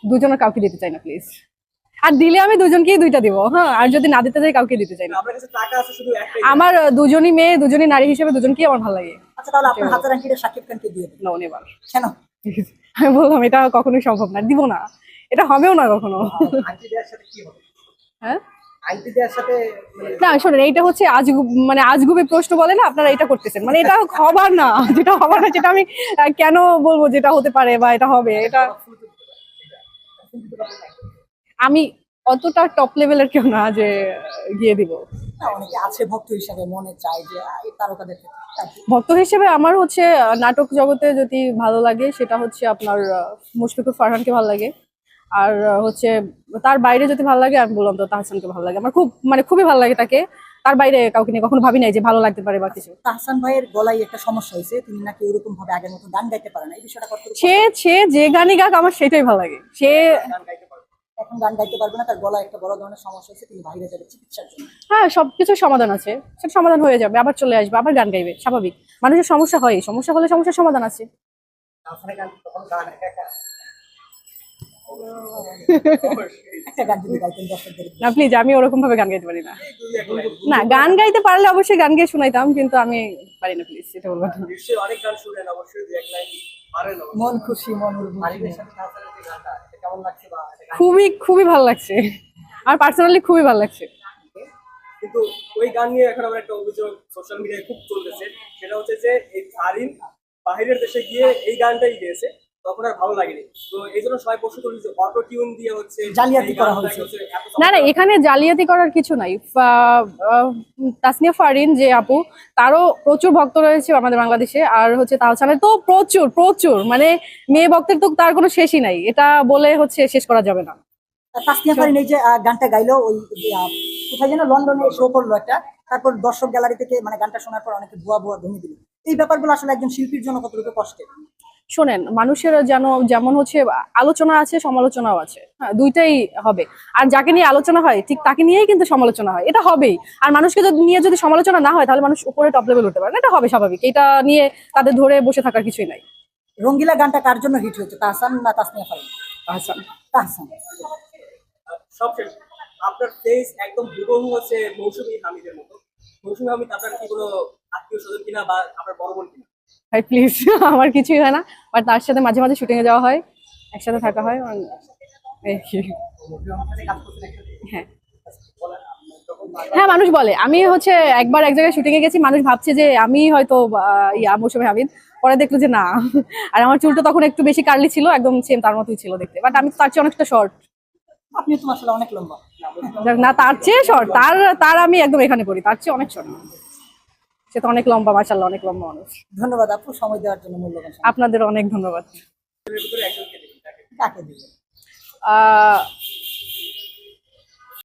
দুজনের কাউকে দিতে চাই না প্লিজ। আর দিলে আমি দুজনকেই দুইটা দিব, হ্যাঁ, আর যদি না দিতে চাই কাউকে দিতে চাই না। আপনার কাছে টাকা আছে শুধু একটাই? আমার দুজনই মেয়ে, দুজনই নারী হিসেবে দুজনকেই আমার ভালো লাগে। আচ্ছা তাহলে আপনার হাতের আংটিটা শাকিব খানকে দিয়ে দেন। No never. কেন? আমি বললাম এটা কখনোই সম্ভব না, দিব না, এটা হবেও না কখনো। আংটি দেওয়ার সাথে কি হবে? হ্যাঁ আংটি দেওয়ার সাথে না শোনেন, এইটা হচ্ছে আজগুব, মানে আজগুবি প্রশ্ন বলে না, আপনারা এটা করতেছেন, মানে এটা হবার না, যেটা হবার না সেটা আমি কেন বলবো যেটা হতে পারে বা এটা হবে। এটা আমি অতটা টপ লেভেলের কেউ না যে গিয়ে দিব। অনেকে আছে ভক্ত হিসাবে মনে চায় যে এই তারকাদের ভক্ত হিসেবে আমার হচ্ছে নাটক জগতে যদি ভালো লাগে সেটা হচ্ছে আপনার মুশফিকুর ফারহানকে ভালো লাগে। আর হচ্ছে তার বাইরে যদি ভালো লাগে আমি বললাম তো তাহসানকে ভালো লাগে, আমার খুব মানে খুবই ভালো লাগে তাকে। তার বাইরে কাউকে নিয়ে কখনো ভাবি নাই যে ভালো লাগতে পারে বা কিছু। তাহসান ভাইয়ের গলায় একটা সমস্যা হয়েছে, তিনি নাকি ওরকম ভাবে আগের মতো গান গাইতে পারে না, এই বিষয়টা কতটুকু? সে যে গানই গাক আমার সেটাই ভালো লাগে। সে গান গাইতে পারবে? এখন গান গাইতে পারবে না, তার গলায় একটা বড় ধরনের সমস্যা হয়েছে, তিনি বাইরে যাবে চিকিৎসার জন্য। হ্যাঁ, সবকিছুর সমাধান আছে, সেটা সমাধান হয়ে যাবে, আবার চলে আসবে, আবার গান গাইবে, স্বাভাবিক। মানুষের সমস্যা হয়, সমস্যা হলে সমস্যার সমাধান আছে। আপনার গান তখন গান একা একা একটা গান যদি গাইতেন দর্শকদের। না প্লিজ, আমি ওরকম ভাবে গান গাইতে পারি না। না, গান গাইতে পারলে অবশ্যই গান গেয়ে শোনাইতাম, কিন্তু আমি পারি না, প্লিজ এটা বলবো না। নিশ্চয়ই অনেক গান শুনেন, অবশ্যই দুই এক লাইন পারেন। মন খুশি মন উর্বশী। মালিকের সাথে তাহসানের যে গানটা, এটা কেমন লাগছে বা এটা গান? খুবই খুবই ভালো লাগছে, আর পার্সোনালি খুবই ভালো লাগছে। কিন্তু ওই গান নিয়ে এখন আমার একটা অভিযোগ সোশ্যাল মিডিয়ায় খুব চলতেছে, সেটা হচ্ছে যে এই ফারিন বাইরের দেশে গিয়ে এই গানটাই গেয়েছে, তখন আর ভালো লাগেনি। তো এই জন্য সবাই প্রশ্ন করছে অটো টিউন দিয়ে হচ্ছে জালিয়াতি করা হয়েছে। না না, এখানে জালিয়াতি করার কিছু নাই। তাসনিয়া ফারিন যে আপু, তারও প্রচুর ভক্ত রয়েছে আমাদের বাংলাদেশে, আর হচ্ছে তাহসানের তো প্রচুর প্রচুর, মানে মেয়ে ভক্তের তো তার কোনো শেষই নাই, এটা বলে হচ্ছে শেষ করা যাবে না। তাসনিয়া ফারিন এই যে গানটা গাইলো, ওই কোথায় যেন লন্ডনে শো করলো একটা, তারপর দর্শক গ্যালারি থেকে মানে গানটা শোনার পর অনেকে ভুয়া ভুয়া ধ্বনি দিল। এই ব্যাপারগুলো আসলে একজন শিল্পীর জন্য কতটুকু কষ্টের? শোনেন, মানুষের যেমন হচ্ছে আলোচনা আছে, সমালোচনাও আছে, হ্যাঁ দুইটাই হবে। আর যাকে নিয়ে আলোচনা হয় ঠিক তাকে নিয়েই কিন্তু সমালোচনা হয়, এটা হবেই। আর মানুষকে নিয়ে যদি সমালোচনা না হয় তাহলে মানুষ উপরে টপ লেভেল উঠতে পারে না, এটা হবে স্বাভাবিক, এটা নিয়ে তাদের ধরে বসে থাকার কিছুই নাই। রঙ্গিলা গানটা কার জন্য হিট হয়েছে, তাহসান না তাসনিয়া ফারিন? তাহসান। তাহসান। সবশেষ, আপনার ফেস একদম হুবহু হচ্ছে মৌসুমী হামিদের মতো। মৌসুমী হামিদ আপনার কি কোনো আত্মীয় স্বজন কিনা বা আপনার বড় বোন কিনা? ভাই প্লিজ, আমার কিছুই হয় না, বাট তার সাথে মাঝে মাঝে শুটিং এ যাওয়া হয়, একসাথে থাকা হয়, এই কি। হ্যাঁ হ্যাঁ, মানুষ বলে আমি হচ্ছে একবার এক জায়গায় শুটিং এ গেছি, মানুষ ভাবছে যে আমি হয়তো মৌসুমী হামিদ, পরে দেখলো যে না। আর আমার চুলটা তখন একটু বেশি কার্লি ছিল, একদম সেম তার মতোই ছিল দেখতে, বাট আমি তার চেয়ে অনেকটা শর্ট। আপনি তো আসলে অনেক লম্বা। না, তার চেয়ে শর্ট, তার আমি একদম এখানে করি, তার চেয়ে অনেক শর্ট। সে তো অনেক লম্বা, মাশাআল্লাহ, অনেক লম্বা মানুষ। ধন্যবাদ আপু সময় দেওয়ার জন্য, মূল্যবান সময়। আপনাদের অনেক ধন্যবাদ। এর ভিতরে একজনকে দেখি, তাকে কাকে দিবেন?